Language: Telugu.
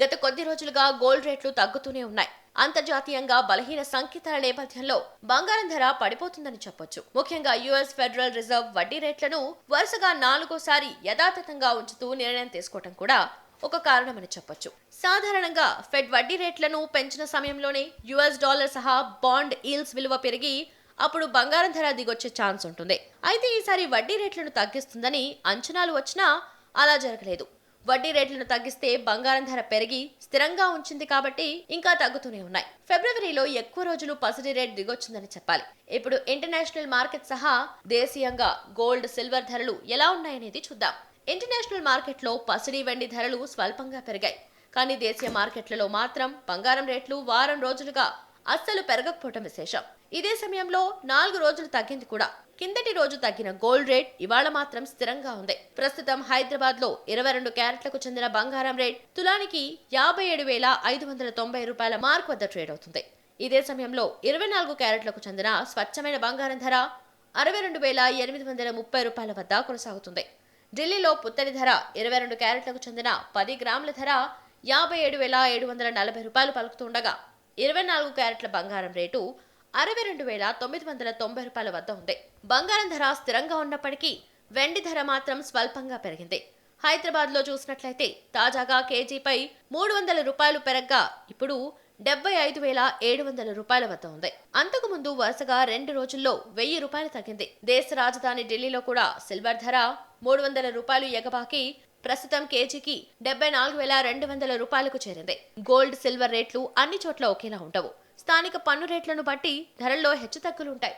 గత కొద్ది రోజులుగా గోల్డ్ రేట్లు తగ్గుతూనే ఉన్నాయి. అంతర్జాతీయంగా బలహీన సంకేతాల నేపథ్యంలో బంగారం ధర పడిపోతుందని చెప్పొచ్చు. ముఖ్యంగా యుఎస్ ఫెడరల్ రిజర్వ్ వడ్డీ రేట్లను వరుసగా నాలుగోసారి యథాతథంగా ఉంచుతూ నిర్ణయం తీసుకోవడం కూడా ఒక కారణమని చెప్పొచ్చు. సాధారణంగా ఫెడ్ వడ్డీ రేట్లను పెంచిన సమయంలోనే యుఎస్ డాలర్ సహా బాండ్ ఈల్స్ విలువ పెరిగి అప్పుడు బంగారం ధర దిగొచ్చే ఛాన్స్ ఉంటుంది. అయితే ఈసారి వడ్డీ రేట్లను తగ్గిస్తుందని అంచనాలు వచ్చినా అలా జరగలేదు. వడ్డీ రేట్లను తగ్గిస్తే బంగారం ధర పెరిగి స్థిరంగా ఉంచింది కాబట్టి ఇంకా తగ్గుతూనే ఉన్నాయి. ఫిబ్రవరిలో ఎక్కువ రోజులు పసిడి రేట్ దిగొచ్చిందని చెప్పాలి. ఇప్పుడు ఇంటర్నేషనల్ మార్కెట్ సహా దేశీయంగా గోల్డ్, సిల్వర్ ధరలు ఎలా ఉన్నాయనేది చూద్దాం. ఇంటర్నేషనల్ మార్కెట్లో పసిడి, వెండి ధరలు స్వల్పంగా పెరిగాయి. కానీ దేశీయ మార్కెట్లలో మాత్రం బంగారం రేట్లు వారం రోజులుగా అస్సలు పెరగకపోవటం విశేషం. ఇదే సమయంలో 4 రోజులు తగ్గింది కూడా. కిందటి రోజు తగ్గిన గోల్డ్ రేట్ ఇవాళ మాత్రం స్థిరంగా ఉంది. ప్రస్తుతం హైదరాబాద్ లో 22 క్యారెట్లకు చెందిన బంగారం రేట్ తులానికి 57,590 రూపాయల మార్క్ వద్ద ట్రేడ్ అవుతుంది. ఇదే సమయంలో 24 క్యారెట్లకు చెందిన స్వచ్ఛమైన బంగారం ధర 62,830 రూపాయల వద్ద కొనసాగుతుంది. ఢిల్లీలో పుత్తడి ధర 22 క్యారెట్లకు చెందిన 10 గ్రాముల ధర 57,740 రూపాయలు పలుకుతుండగా 24 క్యారెట్ల బంగారం రేటు 62,990 రూపాయల వద్ద ఉంది. బంగారం ధర స్థిరంగా ఉన్నప్పటికీ వెండి ధర మాత్రం స్వల్పంగా పెరిగింది. హైదరాబాద్ లో చూసినట్లయితే తాజాగా కేజీపై 300 రూపాయలు పెరగ్గా ఇప్పుడు 75,700 రూపాయల వద్ద ఉంది. అంతకు ముందు వరుసగా 2 రోజుల్లో 1000 రూపాయలు తగ్గింది. దేశ రాజధాని ఢిల్లీలో కూడా సిల్వర్ ధర 300 రూపాయలు ఎగబాకి ప్రస్తుతం కేజీకి 74,200 రూపాయలకు చేరింది. గోల్డ్, సిల్వర్ రేట్లు అన్ని చోట్ల ఒకేలా ఉండవు. స్థానిక పన్ను రేట్లను బట్టి ధరల్లో హెచ్చుతగ్గులుంటాయి.